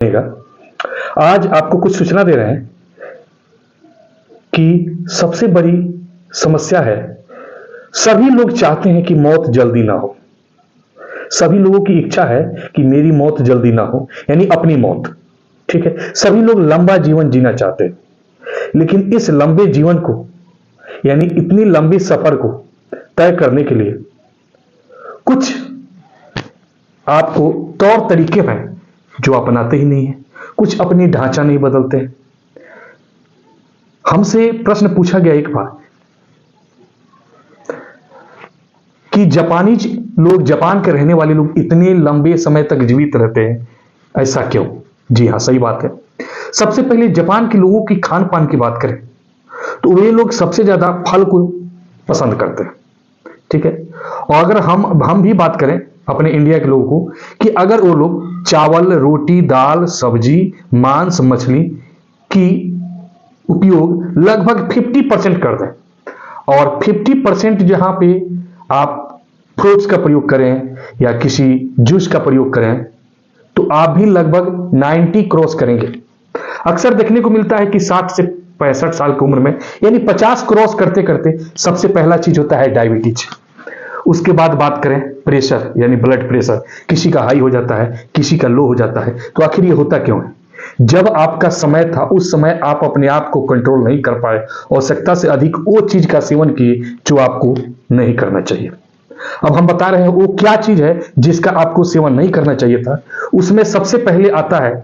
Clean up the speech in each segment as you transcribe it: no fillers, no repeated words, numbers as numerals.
रहेगा। आज आपको कुछ सूचना दे रहे हैं कि सबसे बड़ी समस्या है, सभी लोग चाहते हैं कि मौत जल्दी ना हो। सभी लोगों की इच्छा है कि मेरी मौत जल्दी ना हो, यानी अपनी मौत। ठीक है, सभी लोग लंबा जीवन जीना चाहते हैं, लेकिन इस लंबे जीवन को, यानी इतनी लंबी सफर को तय करने के लिए कुछ आपको तौर तरीके हैं जो अपनाते ही नहीं है, कुछ अपनी ढांचा नहीं बदलते हैं। हमसे प्रश्न पूछा गया एक बार कि जापानीज लोग, जापान के रहने वाले लोग इतने लंबे समय तक जीवित रहते हैं, ऐसा क्यों? जी हां, सही बात है। सबसे पहले जापान के लोगों की खान पान की बात करें तो वे लोग सबसे ज्यादा फल को पसंद करते हैं। ठीक है, और अगर हम भी बात करें अपने इंडिया के लोगों को कि अगर वो लोग चावल, रोटी, दाल, सब्जी, मांस, मछली की उपयोग लगभग 50% कर दें और 50% जहां पे आप फ्रूट्स का प्रयोग करें या किसी जूस का प्रयोग करें तो आप भी लगभग 90 क्रॉस करेंगे। अक्सर देखने को मिलता है कि 60 से 65 साल की उम्र में, यानी 50 क्रॉस करते करते सबसे पहला चीज होता है डायबिटीज। उसके बाद बात करें प्रेशर, यानी ब्लड प्रेशर, किसी का हाई हो जाता है, किसी का लो हो जाता है। तो आखिर ये होता क्यों है? जब आपका समय था उस समय आप अपने आप को कंट्रोल नहीं कर पाए, आवश्यकता से अधिक वो चीज का सेवन किए जो आपको नहीं करना चाहिए। अब हम बता रहे हैं वो क्या चीज है जिसका आपको सेवन नहीं करना चाहिए था। उसमें सबसे पहले आता है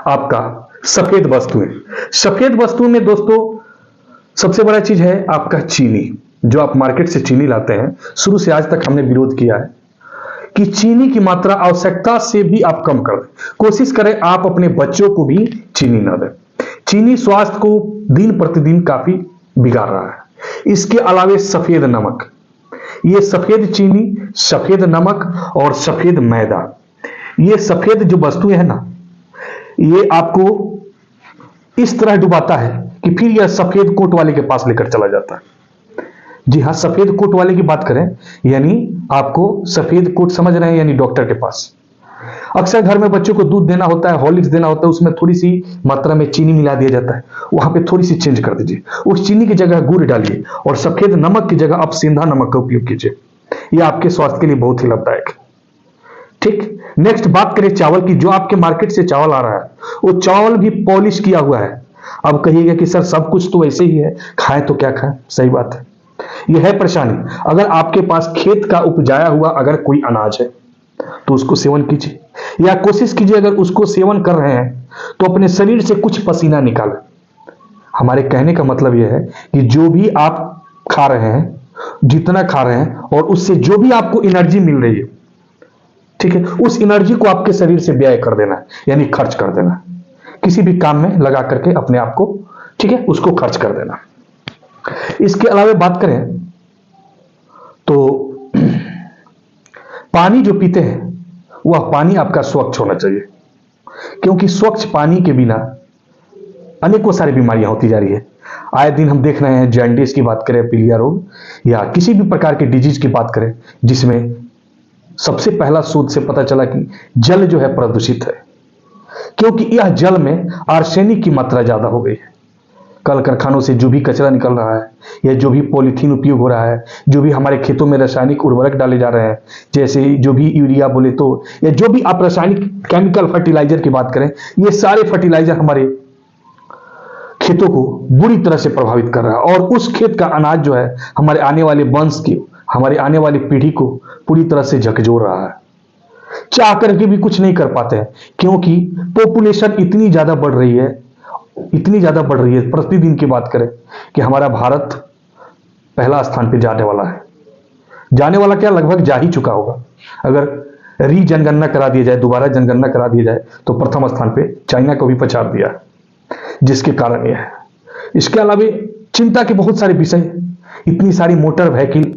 आपका सफेद वस्तुएं। सफेद वस्तुओं में दोस्तों सबसे बड़ा चीज है आपका चीनी। जो आप मार्केट से चीनी लाते हैं, शुरू से आज तक हमने विरोध किया है कि चीनी की मात्रा आवश्यकता से भी आप कम कर दें। कोशिश करें आप अपने बच्चों को भी चीनी ना दें। चीनी स्वास्थ्य को दिन प्रतिदिन काफी बिगाड़ रहा है। इसके अलावे सफेद नमक, ये सफेद चीनी, सफेद नमक और सफेद मैदा, ये सफेद जो वस्तुएं हैं ना, ये आपको इस तरह डुबाता है कि फिर यह सफेद कोट वाले के पास लेकर चला जाता है। जी हां, सफेद कोट वाले की बात करें, यानी आपको सफेद कोट समझ रहे हैं, यानी डॉक्टर के पास। अक्सर घर में बच्चों को दूध देना होता है, हॉर्लिक्स देना होता है, उसमें थोड़ी सी मात्रा में चीनी मिला दिया जाता है। वहां पे थोड़ी सी चेंज कर दीजिए, उस चीनी की जगह गुड़ डालिए और सफेद नमक की जगह आप सेंधा नमक का उपयोग कीजिए। यह आपके स्वास्थ्य के लिए बहुत ही लाभदायक है। ठीक, नेक्स्ट बात करें चावल की। जो आपके मार्केट से चावल आ रहा है वो चावल भी पॉलिश किया हुआ है। अब कहिएगा कि सर सब कुछ तो वैसे ही है, खाएं तो क्या खाएं? सही बात है, यह है परेशानी। अगर आपके पास खेत का उपजाया हुआ अगर कोई अनाज है तो उसको सेवन कीजिए, या कोशिश कीजिए अगर उसको सेवन कर रहे हैं तो अपने शरीर से कुछ पसीना निकालें। हमारे कहने का मतलब यह है कि जो भी आप खा रहे हैं, जितना खा रहे हैं, और उससे जो भी आपको एनर्जी मिल रही है, ठीक है, उस एनर्जी को आपके शरीर से व्यय कर देना है, यानी खर्च कर देना है। किसी भी काम में लगा करके अपने आप को, ठीक है, उसको खर्च कर देना। इसके अलावा बात करें तो पानी जो पीते हैं वह पानी आपका स्वच्छ होना चाहिए, क्योंकि स्वच्छ पानी के बिना अनेकों सारी बीमारियां होती जा रही है। आए दिन हम देख रहे हैं, जॉन्डिस की बात करें, पीलिया रोग, या किसी भी प्रकार के डिजीज की बात करें, जिसमें सबसे पहला शोध से पता चला कि जल जो है प्रदूषित है, क्योंकि यह जल में आर्सेनिक की मात्रा ज्यादा हो गई है। कल कारखानों से जो भी कचरा निकल रहा है, या जो भी पॉलीथीन उपयोग हो रहा है, जो भी हमारे खेतों में रासायनिक उर्वरक डाले जा रहे हैं, जैसे जो भी यूरिया बोले तो, या जो भी आप रासायनिक केमिकल फर्टिलाइजर की बात करें, ये सारे फर्टिलाइजर हमारे खेतों को बुरी तरह से प्रभावित कर रहा है। और उस खेत का अनाज जो है हमारे आने वाले वंश की, हमारे आने वाली पीढ़ी को पूरी तरह से झकझोर रहा है। चाह करके भी कुछ नहीं कर पाते हैं, क्योंकि पॉपुलेशन इतनी ज्यादा बढ़ रही है, इतनी ज्यादा बढ़ रही है। प्रतिदिन की बात करें कि हमारा भारत पहला स्थान पे जाने वाला है। जाने वाला क्या, लगभग जा ही चुका होगा। अगर जनगणना करा दिया जाए, दोबारा जनगणना करा दिया जाए, तो प्रथम स्थान पे चाइना को भी पछाड़ दिया, जिसके कारण यह है। इसके अलावा चिंता के बहुत सारे विषय, इतनी सारी मोटर व्हीकल,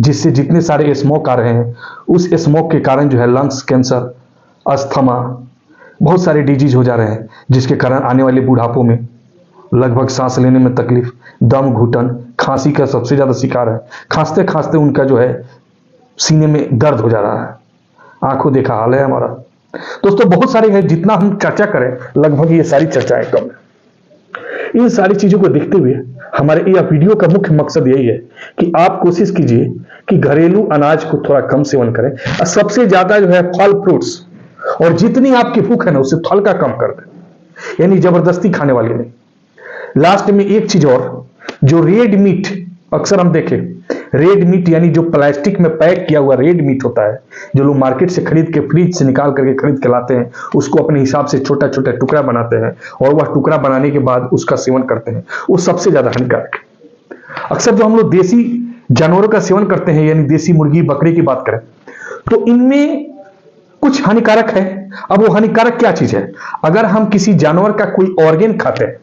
जिससे जितने सारे स्मोक आ रहे हैं, उस स्मोक के कारण जो है लंग्स कैंसर, अस्थमा, बहुत सारे डिजीज हो जा रहे हैं, जिसके कारण आने वाले बुढ़ापों में लगभग सांस लेने में तकलीफ, दम घुटन, खांसी का सबसे ज्यादा शिकार है। खांसते खांसते उनका जो है सीने में दर्द हो जा रहा है। आंखों देखा हाल है हमारा। दोस्तों बहुत सारे हैं, जितना हम चर्चा करें लगभग ये सारी चर्चाएं कम है। इन सारी चीजों को देखते हुए हमारे यह वीडियो का मुख्य मकसद यही है कि आप कोशिश कीजिए कि घरेलू अनाज को थोड़ा कम सेवन करें और सबसे ज्यादा जो है फल फ्रूट्स, और जितनी आपकी भूख है ना उसे हल्का कम कर दें, यानी जबरदस्ती खाने वाली नहीं। लास्ट में एक चीज और, जो रेड मीट अक्सर हम देखें, रेड मीट यानी जो प्लास्टिक में पैक किया हुआ रेड मीट होता है, जो लोग मार्केट से खरीद के फ्रिज से निकाल करके खरीद के लाते हैं, उसको अपने हिसाब से छोटा छोटा टुकड़ा बनाते हैं और वह टुकड़ा बनाने के बाद उसका सेवन करते हैं, वो सबसे ज्यादा हानिकारक है। अक्सर जो हम लोग देसी जानवरों का सेवन करते हैं, यानी देसी मुर्गी बकरी की बात करें, तो इनमें कुछ हानिकारक है। अब वो हानिकारक क्या चीज है? अगर हम किसी जानवर का कोई ऑर्गेन खाते हैं,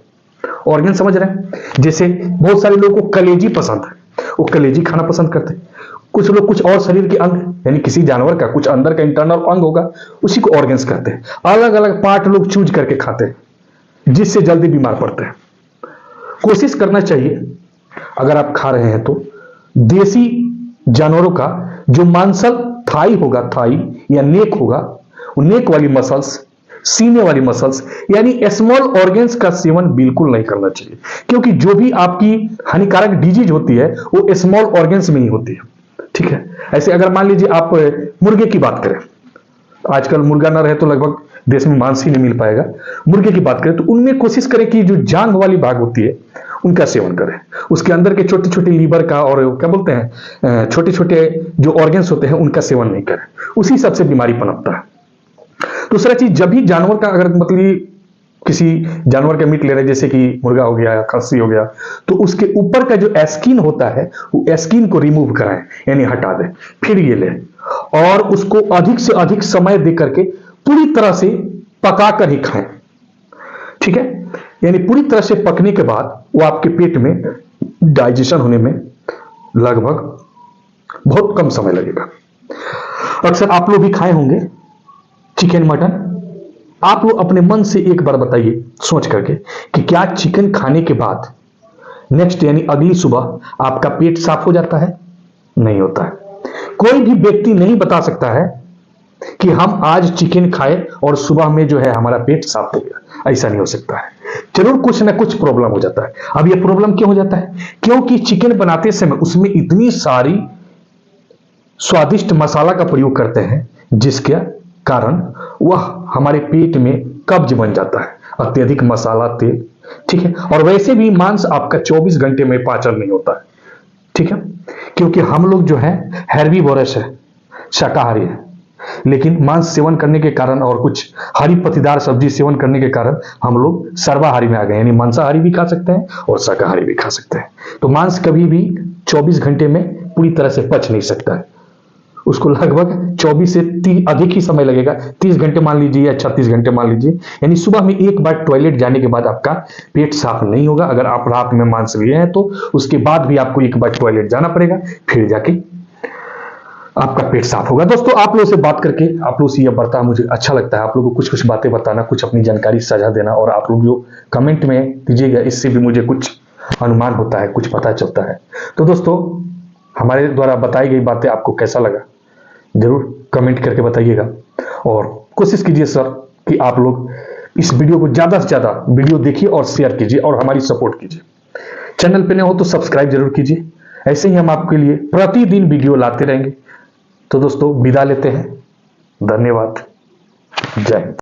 ऑर्गेन समझ रहे हैं, जैसे बहुत सारे लोगों को कलेजी पसंद है, वो कलेजी खाना पसंद करते हैं। कुछ लोग कुछ और शरीर के अंग, यानी किसी जानवर का कुछ अंदर का इंटरनल अंग होगा, उसी को ऑर्गेन्स कहते हैं। अलग अलग पार्ट लोग चूज करके खाते हैं, जिससे जल्दी बीमार पड़ते हैं। कोशिश करना चाहिए अगर आप खा रहे हैं तो देसी जानवरों का जो मांसल थाई होगा, थाई या नेक होगा, वो नेक वाली मसल्स, सीने वाली मसल्स यानी स्मॉल ऑर्गेन्स का सेवन बिल्कुल नहीं करना चाहिए, क्योंकि जो भी आपकी हानिकारक डिजीज होती है वो स्मॉल ऑर्गेन्स में ही होती है। ठीक है, ऐसे अगर मान लीजिए आप मुर्गे की बात करें, आजकल मुर्गा ना रहे तो लगभग देश में मांस ही नहीं मिल पाएगा। मुर्गे की बात करें तो उनमें कोशिश करें कि जो जांग वाली भाग होती है उनका सेवन करें, उसके अंदर के छोटे छोटे लीवर का और क्या बोलते हैं छोटे छोटे जो ऑर्गेन्स होते हैं उनका सेवन नहीं करें, उसी सबसे बीमारी पनपता है। दूसरा चीज, जब भी जानवर का अगर मतलब किसी जानवर का मीट ले रहे हैं, जैसे कि मुर्गा हो गया या खस्सी हो गया, तो उसके ऊपर का जो स्किन होता है वो स्किन को रिमूव कराएं, यानी हटा दें, फिर ये लें और उसको अधिक से अधिक समय दे करके पूरी तरह से पका कर ही खाएं। ठीक है, यानी पूरी तरह से पकने के बाद वो आपके पेट में डाइजेशन होने में लगभग बहुत कम समय लगेगा। अक्सर आप लोग भी खाए होंगे चिकन मटन, आप लोग अपने मन से एक बार बताइए सोच करके कि क्या चिकन खाने के बाद नेक्स्ट यानी अगली सुबह आपका पेट साफ हो जाता है? नहीं होता है। कोई भी व्यक्ति नहीं बता सकता है कि हम आज चिकन खाए और सुबह में जो है हमारा पेट साफ हो गया, ऐसा नहीं हो सकता है। जरूर कुछ ना कुछ प्रॉब्लम हो जाता है। अब यह प्रॉब्लम क्यों हो जाता है? क्योंकि चिकन बनाते समय उसमें इतनी सारी स्वादिष्ट मसाला का प्रयोग करते हैं जिसके कारण वह हमारे पेट में कब्ज बन जाता है, अत्यधिक मसाला, तेल। ठीक है, और वैसे भी मांस आपका 24 घंटे में पाचन नहीं होता है। ठीक है, क्योंकि हम लोग जो है हेर्बीवोरस है, शाकाहारी है, लेकिन मांस सेवन करने के कारण और कुछ हरी पत्तीदार सब्जी सेवन करने के कारण हम लोग सर्वाहारी में आ गए, यानी मांसाहारी भी खा सकते हैं और शाकाहारी भी खा सकते हैं। तो मांस कभी भी 24 घंटे में पूरी तरह से पच नहीं सकता है, उसको लगभग 24 से 30 अधिक ही समय लगेगा, 30 घंटे मान लीजिए या 36 घंटे मान लीजिए। यानी सुबह में एक बार टॉयलेट जाने के बाद आपका पेट साफ नहीं होगा। अगर आप रात में मांस लिए हैं तो उसके बाद भी आपको एक बार टॉयलेट जाना पड़ेगा, फिर जाके आपका पेट साफ होगा। दोस्तों, आप लोगों से बात करके, आप लोगों से यह बर्ताव मुझे अच्छा लगता है। आप लोगों को कुछ कुछ बातें बताना, कुछ अपनी जानकारी साझा देना, और आप लोग जो कमेंट में दीजिएगा इससे भी मुझे कुछ अनुमान होता है, कुछ पता चलता है। तो दोस्तों, हमारे द्वारा बताई गई बातें आपको कैसा लगा जरूर कमेंट करके बताइएगा, और कोशिश कीजिए सर कि आप लोग इस वीडियो को ज्यादा से ज्यादा वीडियो देखिए और शेयर कीजिए और हमारी सपोर्ट कीजिए। चैनल पे नए हो तो सब्सक्राइब जरूर कीजिए, ऐसे ही हम आपके लिए प्रतिदिन वीडियो लाते रहेंगे। तो दोस्तों, विदा लेते हैं। धन्यवाद। जय हिंद।